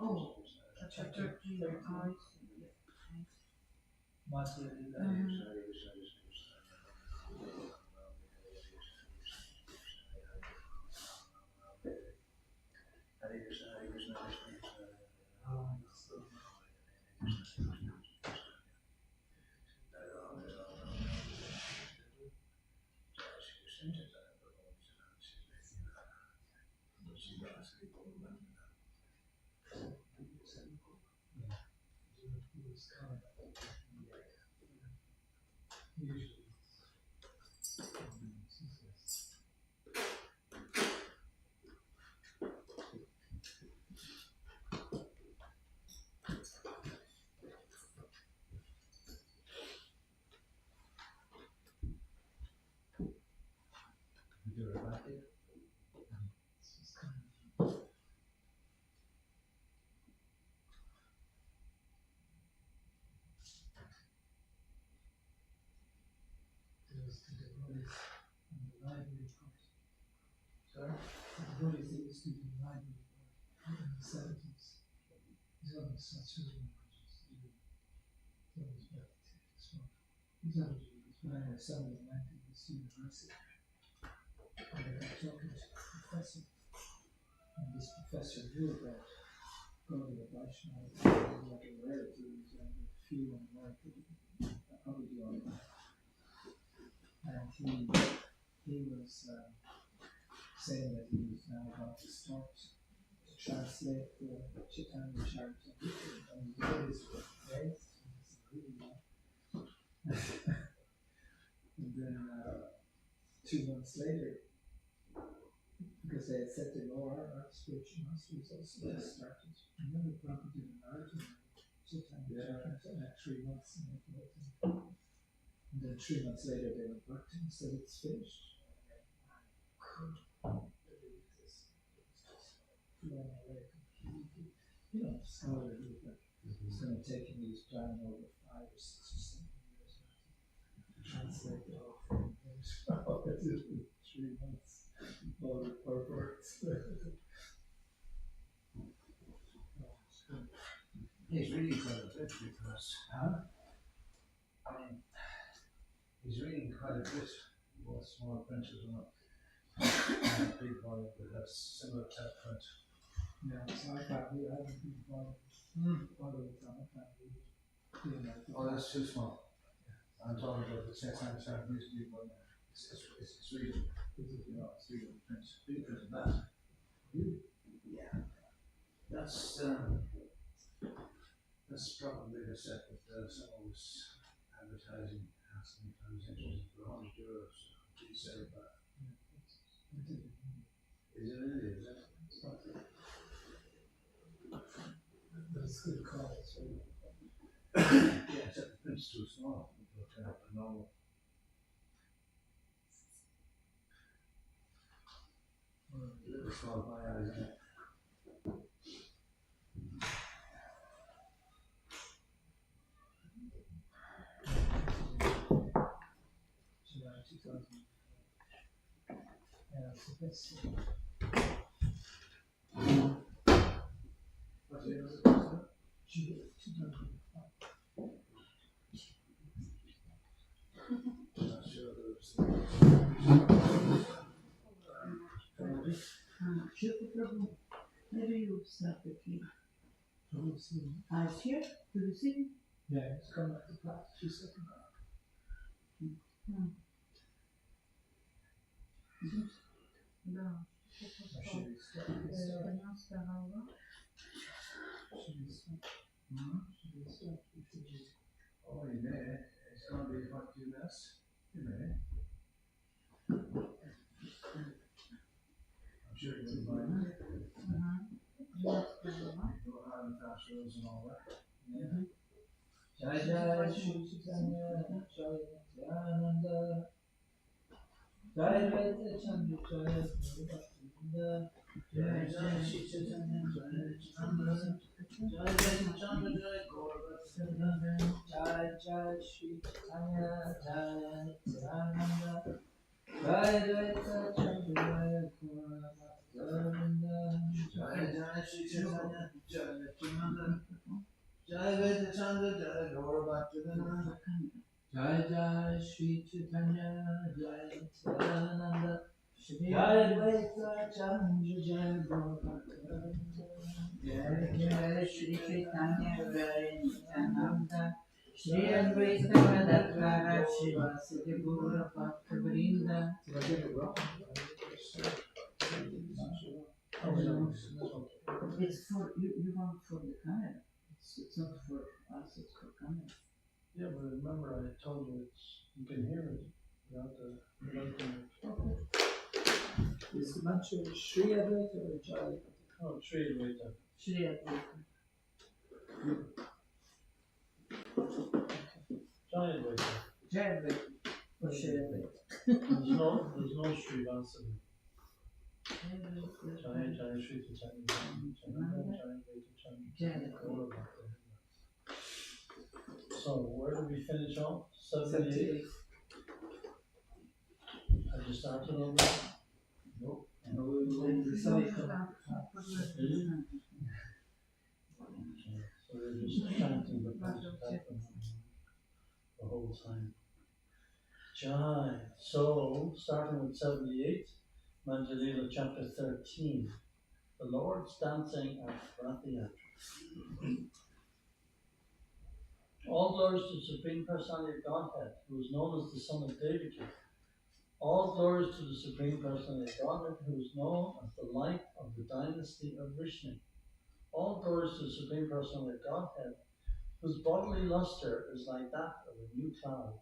Oh, chapter 3. Saying that he was now about to start to translate the Chaitanya Charitamrita, and he was raised, really well. And then 2 months later, because they had said to him, our spiritual master was also just started. Remember, Prabhupada did an article on Chaitanya Charitamrita at 3 months, and then 3 months later they went back to him and said it's finished. Scholarly, but it's going to take him, he's planning over 5 or 6 or 7 years to translate the whole thing. In 3 months, all the purports. He's reading quite a bit because, he's reading quite a bit, both small print as well. And a big volume that has similar type print. Yeah, so I can't read, I haven't been bothered all the time, I can't read it. Oh, that's too small. Yeah. I'm talking about the Chaitanya Charitamrita big one. It's reading. It's reading print. Big print of that. Yeah. That's probably the set that someone was advertising, asking if I was interested for €100. Please sell it back. Is it really? Is it? That's a good call. Yeah, except the print's too small. But normal. A little small by eyes, isn't it? July 2000. Yeah, it's the best. What's the other? July 2005. I'm not sure there was Maybe you start the key. It's Here? Do you see? yeah, it's coming at the class. 2 seconds. No. Comment ça va voir? Oh, you may. It's gonna be what, 2 minutes? You may. I'm sure you wouldn't mind. You'll have the fast roads and all that. Yeah. Jai Jai Shri Chaitanya, Jai Nityananda, Jai Advaita Chandra, Jai Advaita, Jai Jai Shri Chaitanya, Jai Nityananda, Jai Advaita Chandra, Jai Gauravatsudana, Jai Jai Shri Chaitanya, Jai Nityananda, Jai Advaita Chandra, Jai Gauravatsudana, Jai Jai Shri Chaitanya, Jai Nityananda, Jai Veda Chandra, Jai Gauravatsudana, Jai Jai Shri Chaitanya, Jai Nityananda, Jai Veda Chandra, Jai Gauravatsudana, Jai Jai Shri Chaitanya Jai Nityananda Shri Advaita Gadadhara Shivasati Gaura Bhakta-vrinda. It's for you want for the camera. It's not for us, it's for camera. Yeah, but remember I told you you can hear it without the. Is the mantra Shri Advaita or Jai? Oh, Shri Advaita. Shri Advaita. Jai Advaita. Jai Advaita. Or Shri Advaita. There's no Shri Vasudeva. Jai Jai Shri Chaitanya. Jai Advaita Chandra. So where did we finish off? 78. Have you started on that? Nope. No, we will end the cycle. So we're just chanting the whole time. Jai. So starting with 78, Manjalila chapter 13. The Lord's dancing at Rathayatra. All glories to the Supreme Personality of Godhead, who is known as the Son of Devaki. All glories to the Supreme Personality of Godhead, who is known as the light of the dynasty of Vishnu. All glories to the Supreme Personality of Godhead, whose bodily luster is like that of a new cloud,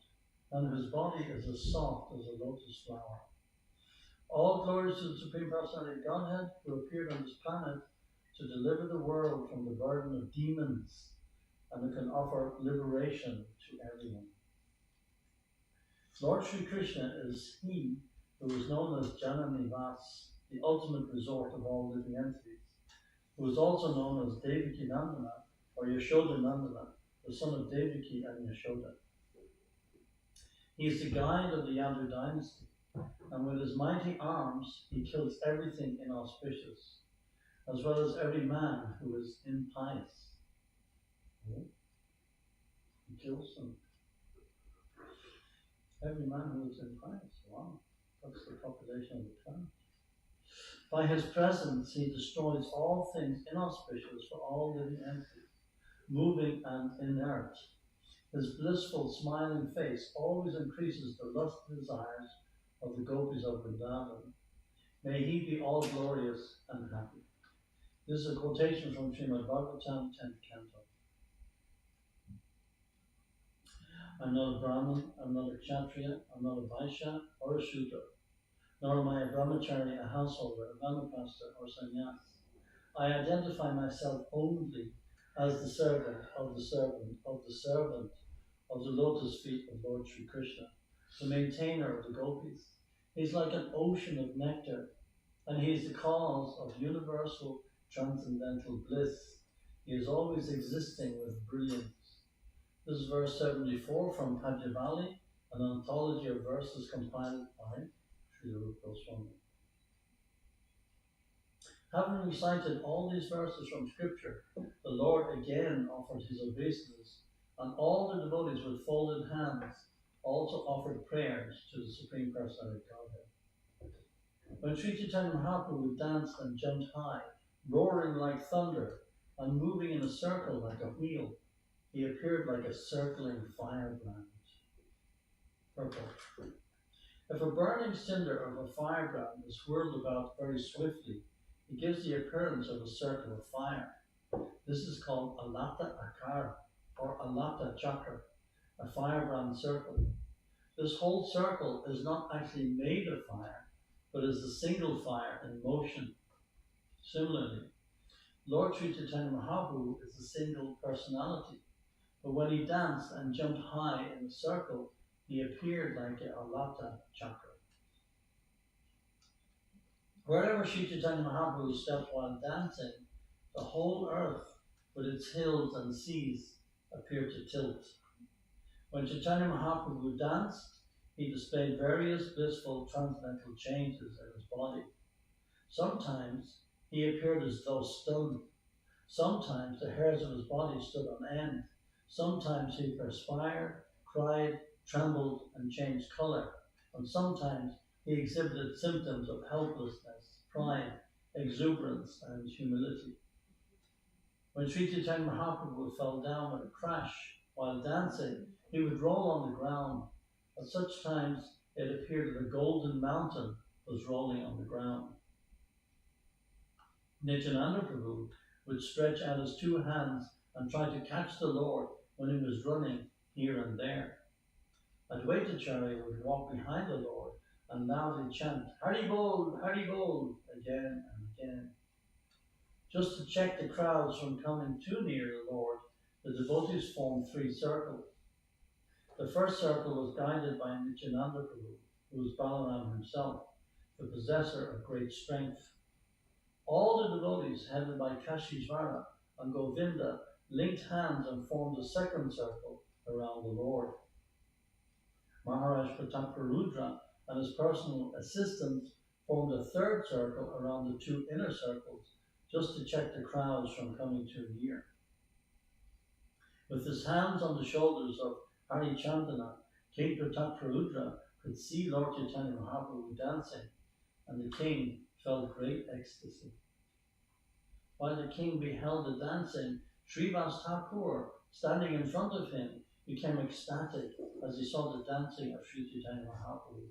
and whose body is as soft as a lotus flower. All glories to the Supreme Personality of Godhead, who appeared on this planet to deliver the world from the burden of demons, and who can offer liberation to everyone. Lord Sri Krishna is he who is known as Jananivas, the ultimate resort of all living entities, who is also known as Devaki Nandana or Yashoda Nandana, the son of Devaki and Yashoda. He is the guide of the Yadu dynasty, and with his mighty arms he kills everything inauspicious, as well as every man who is impious. He kills them. Every man who is impious. Wow, that's the population of the planet. By his presence, he destroys all things inauspicious for all living entities, moving and inert. His blissful, smiling face always increases the lust desires of the gopis of Vrindavan. May he be all glorious and happy. This is a quotation from Srimad Bhagavatam, 10th Canto. I'm not a Brahmin, I'm not a Kshatriya, I'm not a Vaishya or a Shudra, nor am I a Brahmachari, a householder, a Vanaprastha or sannyas. I identify myself only as the servant of the servant of the servant of the lotus feet of Lord Sri Krishna, the maintainer of the gopis. He's like an ocean of nectar, and he is the cause of universal transcendental bliss. He is always existing with brilliance. This is verse 74 from Padjavali, an anthology of verses compiled by Srila Rupa Goswami. Having recited all these verses from Scripture, the Lord again offered his obeisance, and all the devotees with folded hands also offered prayers to the Supreme Personality of Godhead. When Sri Chaitanya Mahaprabhu danced and jumped high, roaring like thunder, and moving in a circle like a wheel, he appeared like a circling firebrand. Purple. If a burning cinder of a firebrand is whirled about very swiftly, It gives the appearance of a circle of fire. This is called alata akara or alata chakra, a firebrand circle. This whole circle is not actually made of fire, but is a single fire in motion. Similarly, Lord Sri Chaitanya Mahaprabhu is a single personality, but when he danced and jumped high in a circle, he appeared like a alata chakra. Wherever Sri Chaitanya Mahaprabhu stepped while dancing, the whole earth, with its hills and seas, appeared to tilt. When Chaitanya Mahaprabhu danced, he displayed various blissful transcendental changes in his body. Sometimes he appeared as though stunned. Sometimes the hairs of his body stood on end. Sometimes he perspired, cried, trembled, and changed color. And sometimes he exhibited symptoms of helplessness, pride, exuberance, and humility. When Sri Chaitanya Mahaprabhu fell down with a crash while dancing, he would roll on the ground. At such times, it appeared that a golden mountain was rolling on the ground. Nityananda Prabhu would stretch out his two hands and try to catch the Lord when he was running here and there. Advaitacharya would walk behind the Lord and loudly chant, Hari Bol, again and again. Just to check the crowds from coming too near the Lord, the devotees formed three circles. The first circle was guided by Nityananda Prabhu, who was Balaram himself, the possessor of great strength. All the devotees, headed by Kashishvara and Govinda, linked hands and formed a second circle around the Lord. Maharaj Prataparudra and his personal assistants formed a third circle around the two inner circles, just to check the crowds from coming too near. With his hands on the shoulders of Hari Chandana, King Prataparudra could see Lord Chaitanya Mahaprabhu dancing, and the king felt great ecstasy. While the king beheld the dancing, Srivas Thakur, standing in front of him, became ecstatic as he saw the dancing of Sri Chaitanya Mahaprabhu.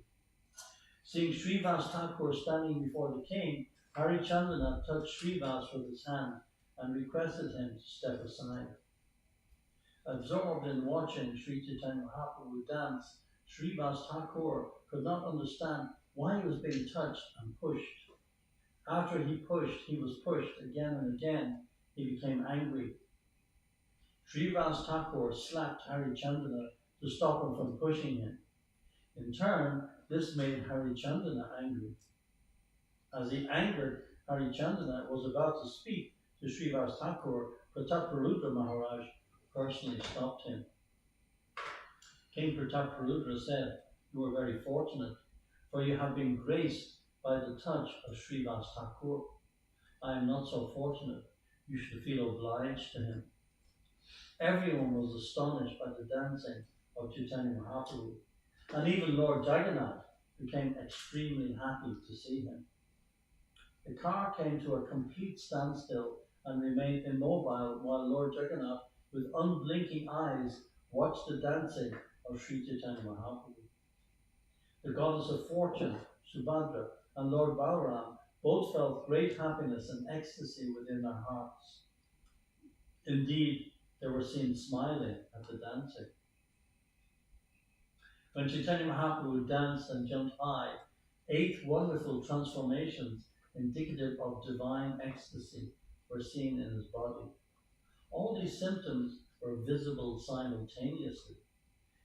Seeing Srivas Thakur standing before the king, Hari Chandana touched Srivas with his hand and requested him to step aside. Absorbed in watching Sri Chaitanya Mahaprabhu dance, Srivas Thakur could not understand why he was being touched and pushed. After he was pushed again and again, he became angry. Srivas Thakur slapped Hari Chandana to stop him from pushing him. In turn, this made Hari Chandana angry. As the angered Hari Chandana was about to speak to Srivas Thakur, Prataparudra Maharaj personally stopped him. King Prataparudra said, "You are very fortunate, for you have been graced by the touch of Srivas Thakur. I am not so fortunate. You should feel obliged to him." Everyone was astonished by the dancing of Chaitanya Mahaprabhu, and even Lord Jagannath became extremely happy to see him. The car came to a complete standstill and remained immobile while Lord Jagannath, with unblinking eyes, watched the dancing of Sri Chaitanya Mahaprabhu. The goddess of fortune, Subhadra, and Lord Balaram both felt great happiness and ecstasy within their hearts. Indeed, they were seen smiling at the dancing. When Chaitanya Mahaprabhu danced and jumped high, 8 wonderful transformations indicative of divine ecstasy were seen in his body. All these symptoms were visible simultaneously.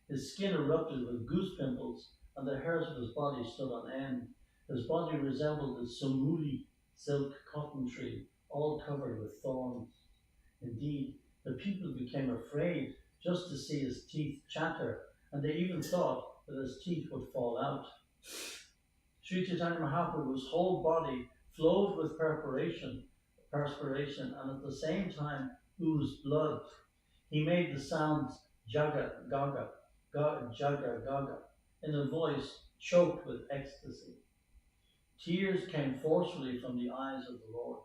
His skin erupted with goose pimples, and the hairs of his body stood on end. His body resembled a samuli, silk cotton tree, all covered with thorns. Indeed, the people became afraid just to see his teeth chatter, and they even thought that his teeth would fall out. Sri Chaitanya Mahaprabhu's whole body flowed with perspiration, and at the same time oozed blood. He made the sounds jaga gaga, jaga gaga, in a voice choked with ecstasy. Tears came forcefully from the eyes of the Lord,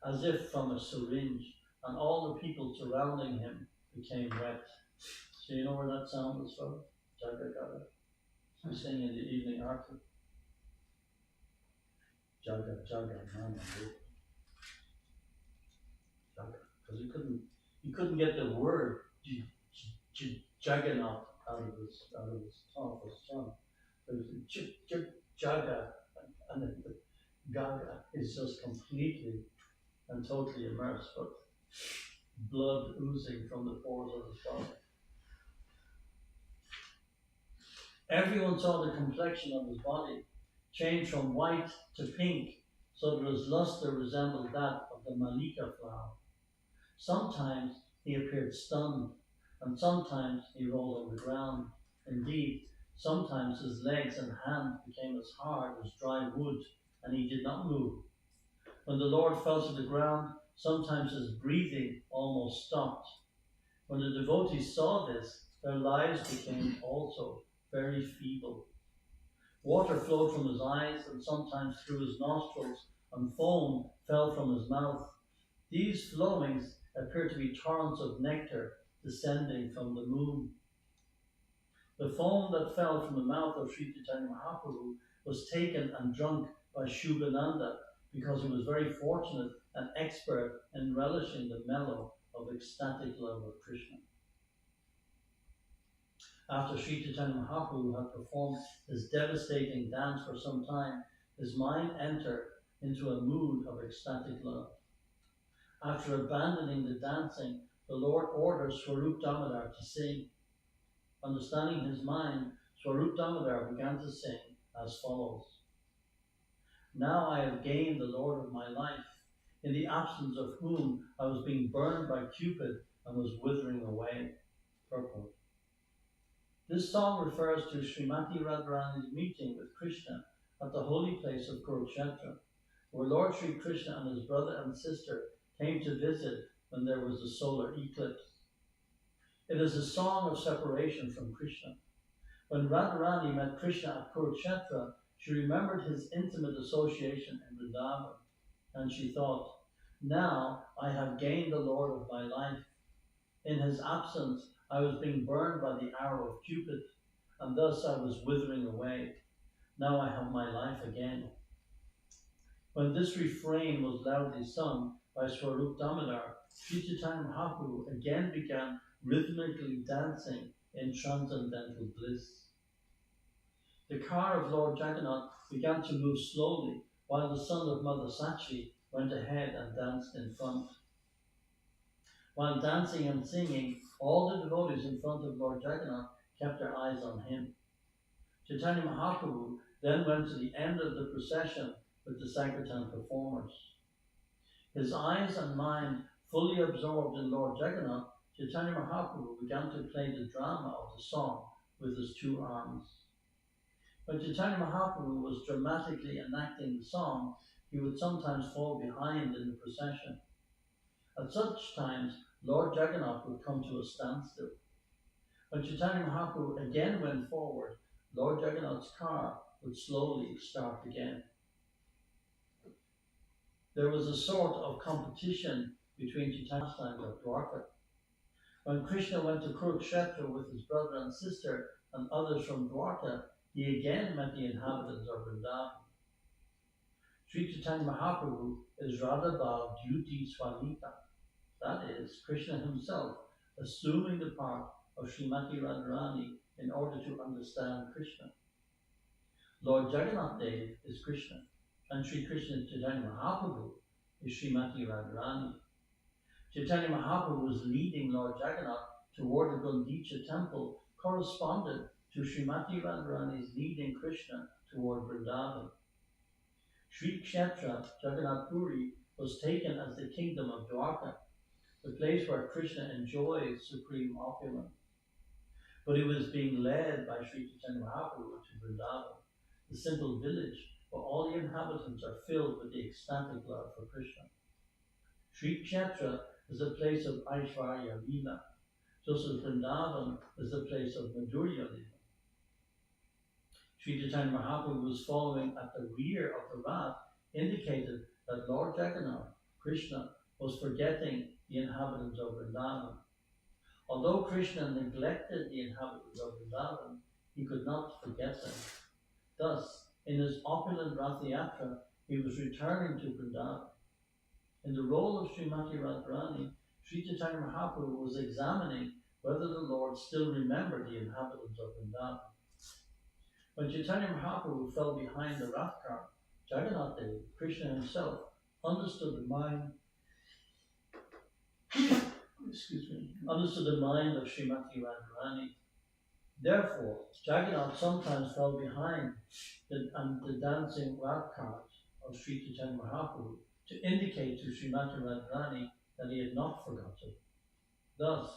as if from a syringe, and all the people surrounding him became wet. So you know where that sound was from? Jaga gaga. We sing in the evening arti. Jaga, Jaga, Mama, Jaga. Because he couldn't get the word Jagannath out of his tongue, It was Jaga, and the Gaga is just completely and totally immersed, but blood oozing from the pores of his body. Everyone saw the complexion of his body change from white to pink, so that his luster resembled that of the malika flower. Sometimes he appeared stunned, and sometimes he rolled on the ground. Indeed, sometimes his legs and hands became as hard as dry wood, and he did not move. When the Lord fell to the ground, sometimes his breathing almost stopped. When the devotees saw this, their lives became also very feeble. Water flowed from his eyes and sometimes through his nostrils, and foam fell from his mouth. These flowings appeared to be torrents of nectar descending from the moon. The foam that fell from the mouth of Sri Chaitanya Mahaprabhu was taken and drunk by Shubhananda because he was very fortunate and expert in relishing the mellow of ecstatic love of Krishna. After Sri Chaitanya Mahaprabhu had performed his devastating dance for some time, his mind entered into a mood of ecstatic love. After abandoning the dancing, the Lord ordered Swarup Damodar to sing. Understanding his mind, Swarup Damodar began to sing as follows. Now I have gained the Lord of my life, in the absence of whom I was being burned by Cupid and was withering away. Purport. This song refers to Srimati Radharani's meeting with Krishna at the holy place of Kurukshetra, where Lord Sri Krishna and his brother and sister came to visit when there was a solar eclipse. It is a song of separation from Krishna. When Radharani met Krishna at Kurukshetra, she remembered his intimate association in Vrindavan, and she thought, now I have gained the Lord of my life. In his absence, I was being burned by the arrow of Cupid, and thus I was withering away. Now I have my life again. When this refrain was loudly sung by Swarup Damodar, Sri Chaitanya Mahaprabhu again began rhythmically dancing in transcendental bliss. The car of Lord Jagannath began to move slowly, while the son of Mother Sachi went ahead and danced in front. While dancing and singing, all the devotees in front of Lord Jagannath kept their eyes on him. Chaitanya Mahaprabhu then went to the end of the procession with the Sankirtan performers. His eyes and mind fully absorbed in Lord Jagannath, Chaitanya Mahaprabhu began to play the drama of the song with his two arms. When Chaitanya Mahaprabhu was dramatically enacting the song, he would sometimes fall behind in the procession. At such times, Lord Jagannath would come to a standstill. When Chaitanya Mahaprabhu again went forward, Lord Jagannath's car would slowly start again. There was a sort of competition between Chaitanya pastimes of Dwarka. When Krishna went to Kurukshetra with his brother and sister and others from Dwarka, he again met the inhabitants of Vrindavan. Sri Chaitanya Mahaprabhu is Radhabhav Dyuti Swalita, that is, Krishna himself assuming the part of Srimati Radharani in order to understand Krishna. Lord Jagannath Dev is Krishna, and Sri Krishna Chaitanya Mahaprabhu is Srimati Radharani. Chaitanya Mahaprabhu was leading Lord Jagannath toward the Gundicha temple, corresponded to Srimati Radharani's leading Krishna toward Vrindavan. Sri Kshetra Jagannath Puri was taken as the kingdom of Dwarka, the place where Krishna enjoys supreme opulence. But he was being led by Sri Chaitanya Mahaprabhu to Vrindavan, the simple village where all the inhabitants are filled with the ecstatic love for Krishna. Sri Kshetra is a place of Aishwarya Leela, just as Vrindavan is a place of Madhurya Leela. Sri Chaitanya Mahaprabhu was following at the rear of the Rath, indicated that Lord Jagannath, Krishna, was forgetting the inhabitants of Vrindavan. Although Krishna neglected the inhabitants of Vrindavan, he could not forget them. Thus, in his opulent Rath Yatra, he was returning to Vrindavan. In the role of Srimati Radharani, Sri Chaitanya Mahaprabhu was examining whether the Lord still remembered the inhabitants of Vrindavan. When Chaitanya Mahaprabhu fell behind the raft cart, Jagannath Dev, Krishna himself, understood the mind of Srimati Radharani. Therefore, Jagannath sometimes fell behind the dancing raft cart of Sri Chaitanya Mahaprabhu to indicate to Srimati Radharani that he had not forgotten. Thus,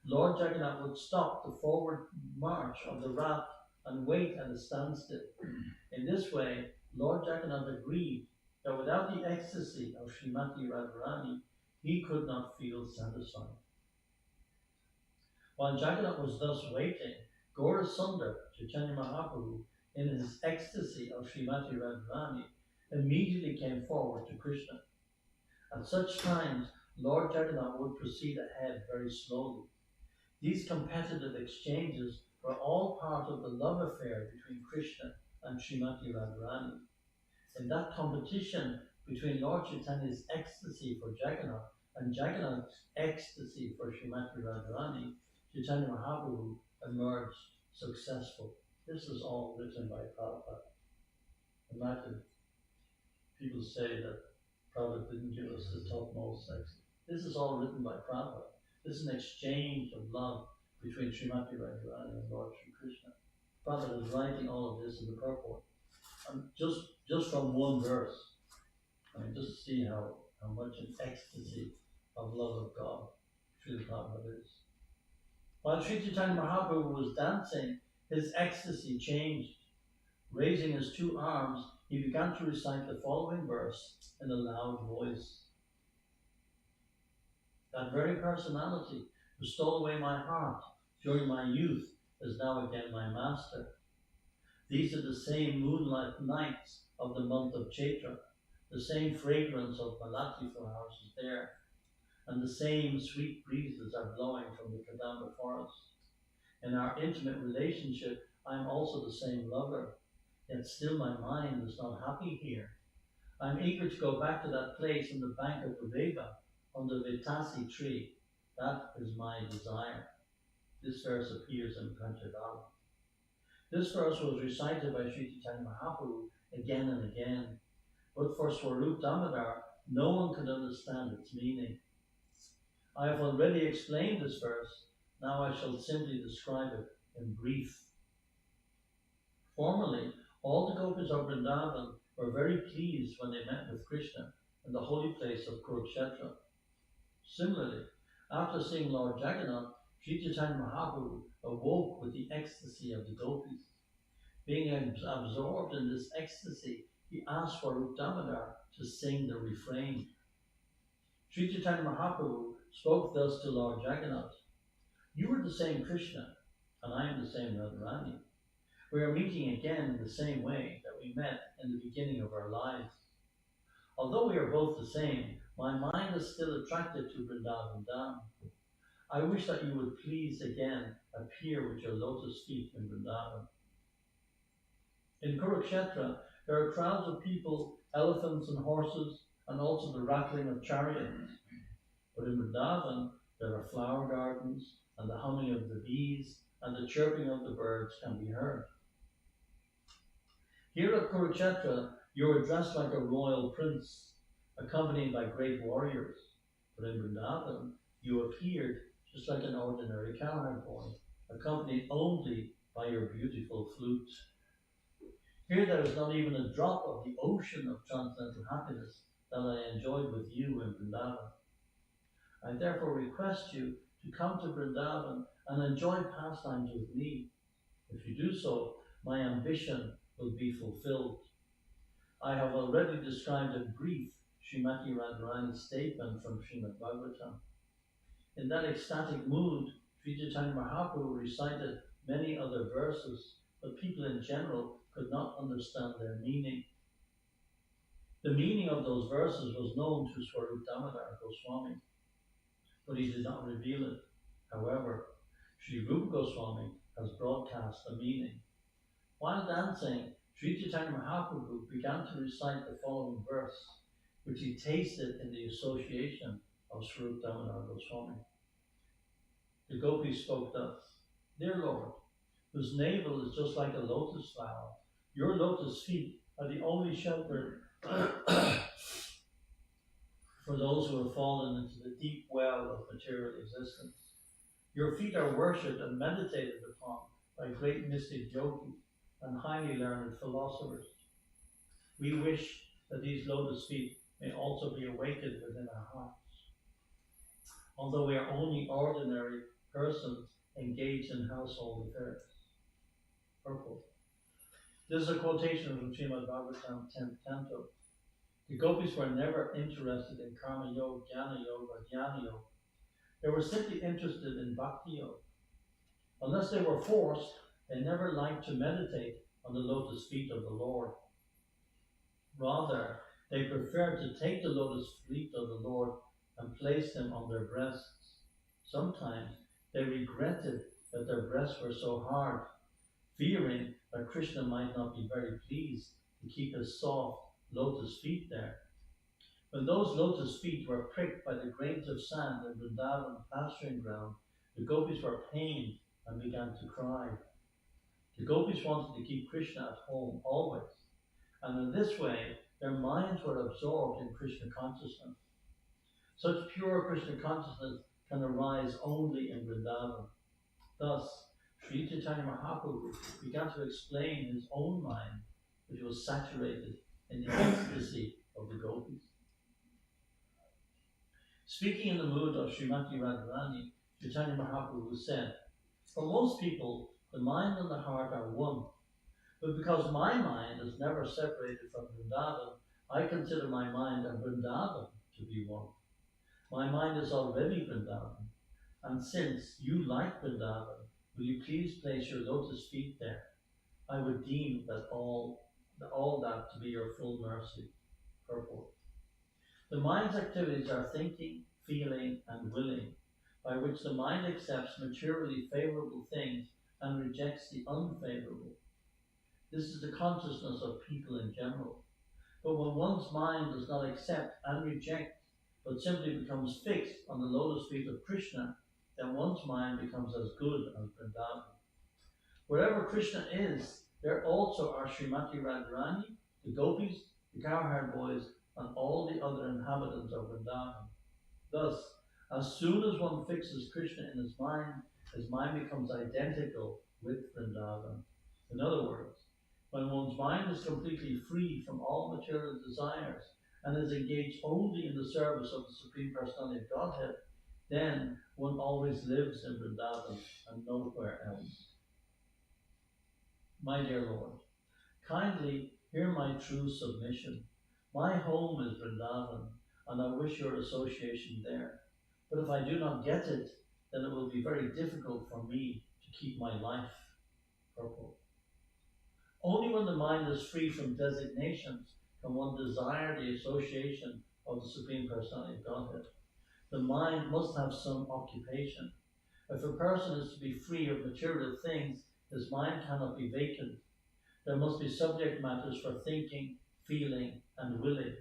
Lord Jagannath would stop the forward march of the raft and wait at a standstill. In this way, Lord Jagannath agreed that without the ecstasy of Srimati Radharani, he could not feel satisfied. While Jagannath was thus waiting, Gaura Sundar, Chaitanya Mahaprabhu, in his ecstasy of Srimati Radharani, immediately came forward to Krishna. At such times, Lord Jagannath would proceed ahead very slowly. These competitive exchanges were all part of the love affair between Krishna and Srimati Radharani. In that competition between Lord Chaitanya's ecstasy for Jagannath and Jagannath's ecstasy for Srimati Radharani, Chaitanya Mahaprabhu emerged successful. This is all written by Prabhupada. Imagine people say that Prabhupada didn't give us the topmost sex. This is all written by Prabhupada. This is an exchange of love between Srimati Radharani and Lord Sri Krishna. Prabhupada is writing all of this in the purport. And just from one verse, I mean, just see how much an ecstasy of love of God Srila Prabhupada is. While Sri Chaitanya Mahaprabhu was dancing, his ecstasy changed. Raising his two arms, he began to recite the following verse in a loud voice. That very personality who stole away my heart during my youth is now again my master. These are the same moonlight nights of the month of Chaitra. The same fragrance of malati flowers is there, and the same sweet breezes are blowing from the Kadamba forest. In our intimate relationship, I am also the same lover, yet still my mind is not happy here. I am eager to go back to that place on the bank of the Vega, on the Vitasi tree. That is my desire. This verse appears in Panchadala. This verse was recited by Sri Chaitanya Mahaprabhu again and again, but for Swarup Damodar, no one could understand its meaning. I have already explained this verse, now I shall simply describe it in brief. Formerly, all the gopis of Vrindavan were very pleased when they met with Krishna in the holy place of Kurukshetra. Similarly, after seeing Lord Jagannath, Sri Chaitanya Mahaprabhu awoke with the ecstasy of the gopis. Being absorbed in this ecstasy, he asked Swarup Damodar to sing the refrain. Sri Chaitanya Mahaprabhu spoke thus to Lord Jagannath. You are the same Krishna, and I am the same Radharani. We are meeting again in the same way that we met in the beginning of our lives. Although we are both the same, my mind is still attracted to Vrindavan Dham. I wish that you would please again appear with your lotus feet in Vrindavan. In Kurukshetra, there are crowds of people, elephants and horses, and also the rattling of chariots. But in Vrindavan, there are flower gardens, and the humming of the bees, and the chirping of the birds can be heard. Here at Kurukshetra, you are dressed like a royal prince, accompanied by great warriors. But in Vrindavan, you appeared just like an ordinary cowherd boy, accompanied only by your beautiful flute. Here there is not even a drop of the ocean of transcendental happiness that I enjoyed with you in Vrindavan. I therefore request you to come to Vrindavan and enjoy pastimes with me. If you do so, my ambition will be fulfilled. I have already described in brief Srimati Radharani's statement from Srimad Bhagavatam. In that ecstatic mood, Sri Chaitanya Mahaprabhu recited many other verses, but people in general could not understand their meaning. The meaning of those verses was known to Swarup Damodar Goswami, but he did not reveal it. However, Sri Rupa Goswami has broadcast the meaning. While dancing, Sri Chaitanya Mahaprabhu began to recite the following verse, which he tasted in the association of Swarup Damodar Goswami. The gopis spoke thus: Dear Lord, whose navel is just like a lotus flower, your lotus feet are the only shelter for those who have fallen into the deep well of material existence. Your feet are worshipped and meditated upon by great mystic yogis and highly learned philosophers. We wish that these lotus feet may also be awakened within our hearts. Although we are only ordinary persons engaged in household affairs. Purport. This is a quotation from Srimad Bhagavatam 10th Canto. The gopis were never interested in karma yoga, jnana yoga, or dhyana yoga. They were simply interested in bhakti yoga. Unless they were forced, they never liked to meditate on the lotus feet of the Lord. Rather, they preferred to take the lotus feet of the Lord and place them on their breasts. Sometimes they regretted that their breasts were so hard, fearing that Krishna might not be very pleased to keep his soft lotus feet there. When those lotus feet were pricked by the grains of sand in Vrindavan pasturing ground, the gopis were pained and began to cry. The gopis wanted to keep Krishna at home always, and in this way their minds were absorbed in Krishna consciousness. Such pure Krishna consciousness can arise only in Vrindavan. Thus, Sri Chaitanya Mahaprabhu began to explain his own mind, which was saturated in the ecstasy of the gopis. Speaking in the mood of Srimati Radharani, Chaitanya Mahaprabhu said, For most people, the mind and the heart are one. But because my mind is never separated from Vrindavan, I consider my mind and Vrindavan to be one. My mind is already Vrindavan, and since you like Vrindavan, will you please place your lotus feet there? I would deem that all that to be your full mercy. Purport. The mind's activities are thinking, feeling, and willing, by which the mind accepts materially favorable things and rejects the unfavorable. This is the consciousness of people in general. But when one's mind does not accept and reject, but simply becomes fixed on the lotus feet of Krishna, then one's mind becomes as good as Vrindavan. Wherever Krishna is, there also are Srimati Radharani, the gopis, the cowherd boys, and all the other inhabitants of Vrindavan. Thus, as soon as one fixes Krishna in his mind becomes identical with Vrindavan. In other words, when one's mind is completely free from all material desires and is engaged only in the service of the Supreme Personality of Godhead, then one always lives in Vrindavan and nowhere else. My dear Lord, kindly hear my true submission. My home is Vrindavan, and I wish your association there. But if I do not get it, then it will be very difficult for me to keep my life. Purport. Only when the mind is free from designations can one desire the association of the Supreme Personality of Godhead. The mind must have some occupation. If a person is to be free of material things, his mind cannot be vacant. There must be subject matters for thinking, feeling, and willing.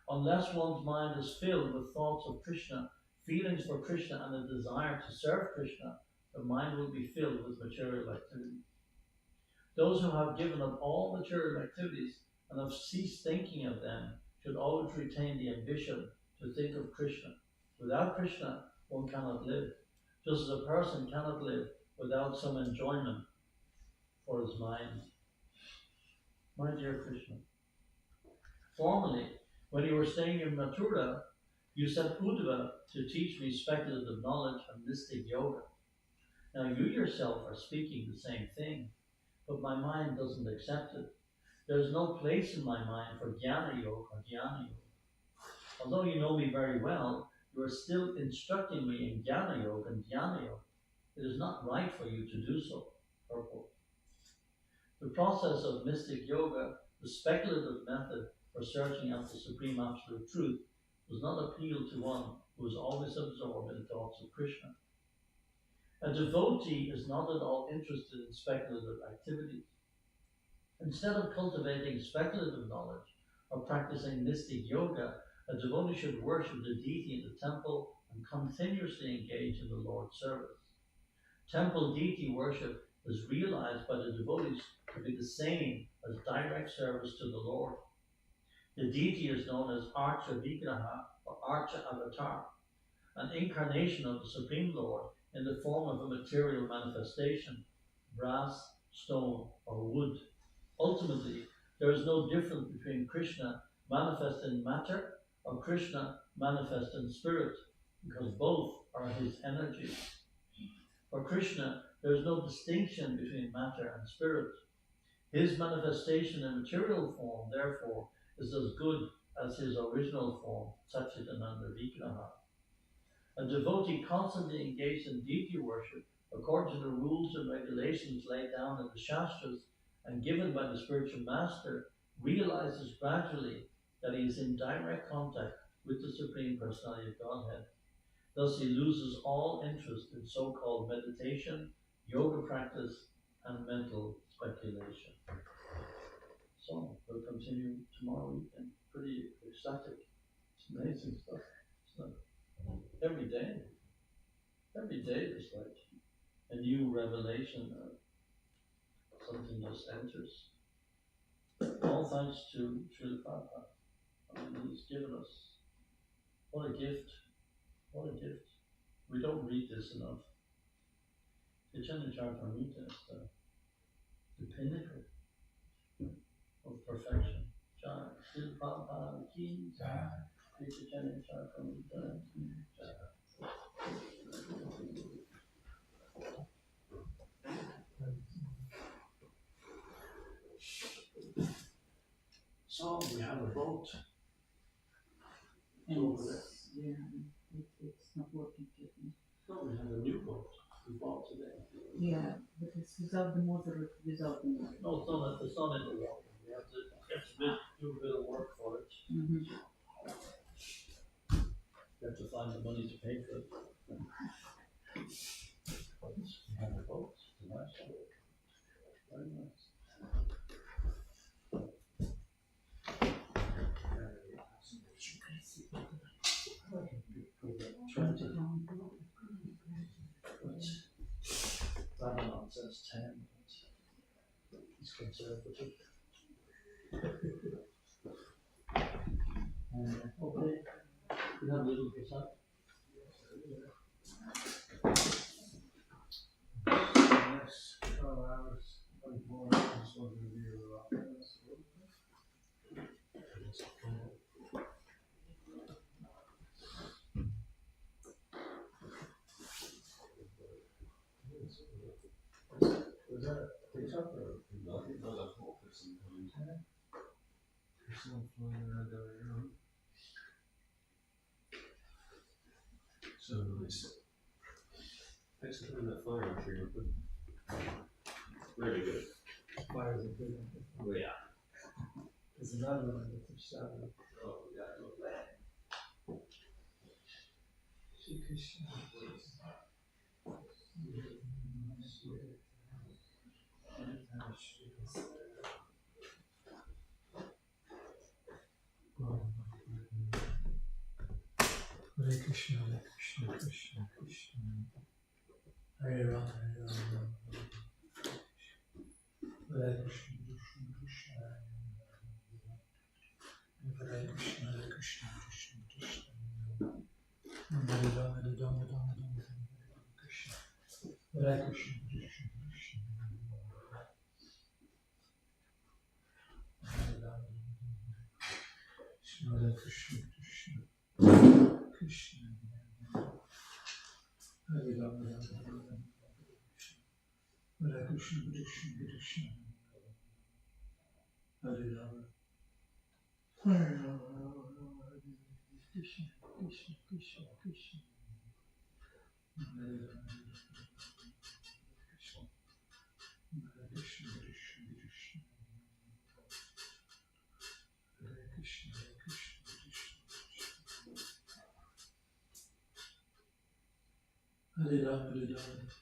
Unless one's mind is filled with thoughts of Krishna, feelings for Krishna, and a desire to serve Krishna, the mind will be filled with material activities. Those who have given up all material activities and have ceased thinking of them should always retain the ambition to think of Krishna. Without Krishna, one cannot live, just as a person cannot live without some enjoyment for his mind. My dear Krishna, formerly, when you were staying in Mathura, you sent Uddhava to teach me speculative knowledge and mystic yoga. Now you yourself are speaking the same thing, but my mind doesn't accept it. There is no place in my mind for jnana yoga or dhyana yoga. Although you know me very well, you are still instructing me in jnana yoga and dhyana yoga. It is not right for you to do so. Purport. The process of mystic yoga, the speculative method for searching out the supreme absolute truth, does not appeal to one who is always absorbed in thoughts of Krishna. A devotee is not at all interested in speculative activities. A Instead of cultivating speculative knowledge or practicing mystic yoga, a devotee should worship the deity in the temple and continuously engage in the Lord's service. Temple deity worship is realized by the devotees to be the same as direct service to the Lord. The deity is known as Archa Vigraha or Archa Avatar, an incarnation of the Supreme Lord in the form of a material manifestation, brass, stone, or wood. Ultimately, there is no difference between Krishna manifest in matter or Krishna manifest in spirit, because both are his energy. For Krishna, there is no distinction between matter and spirit. His manifestation in material form, therefore, is as good as his original form, Satchitananda Vigraha. A devotee constantly engaged in deity worship according to the rules and regulations laid down in the Shastras and given by the spiritual master realizes gradually that he is in direct contact with the Supreme Personality of Godhead. Thus he loses all interest in so-called meditation, yoga practice, and mental speculation. So we'll continue tomorrow weekend. Pretty ecstatic. It's amazing stuff. It's like every day there's like a new revelation. Something just enters. All thanks to Srila Prabhupada. I mean, he's given us what a gift. What a gift. We don't read this enough. Chaitanya Charitamrita is the pinnacle of perfection. Srila Prabhupada ki jai. Chaitanya Charitamrita ki jai. So we have a boat. And Over there. it's not working yet. No, we have a new boat we bought today. Yeah, but it's without the motor, without the motor. No, it's not in the water. We have to do a bit of work for it. Mm-hmm. We have to find the money to pay for it. But we have a boat. It's a nice boat. Very nice. Ramadan says 10, but he's conservative. Okay, we have a little percent. Next 12 hours, 24 hours, so we'll be was that a TikTok or? No, I think those are more person coming. There's some flying around down here. So nice. Thanks for putting that fire on tree. Really good. Fires are good. Oh yeah. There's another one that pushed out. Oh yeah, look that. Shri Krishna. Hare Krishna, Krishna, Krishna, Krishna. Hare Rama, Hare Rama. Hare Krishna, Krishna, Krishna. Hare Krishna, Krishna, Krishna, Krishna. Hare Rama, Hare Rama, Rama Rama, Hare Krishna. Hare Krishna, Krishna, Krishna. Hare Rama, Hare Krishna, Krishna. Krishna, Hare Rama, Hare Rama, Hare Krishna, Krishna, Krishna, Hare Rama, Hare Rama, Krishna, Krishna, Krishna, Krishna, Hare Rama, Krishna, Hare Krishna, Krishna, Krishna, Hare Krishna, Krishna, Krishna, Hare Rama, Hare Rama.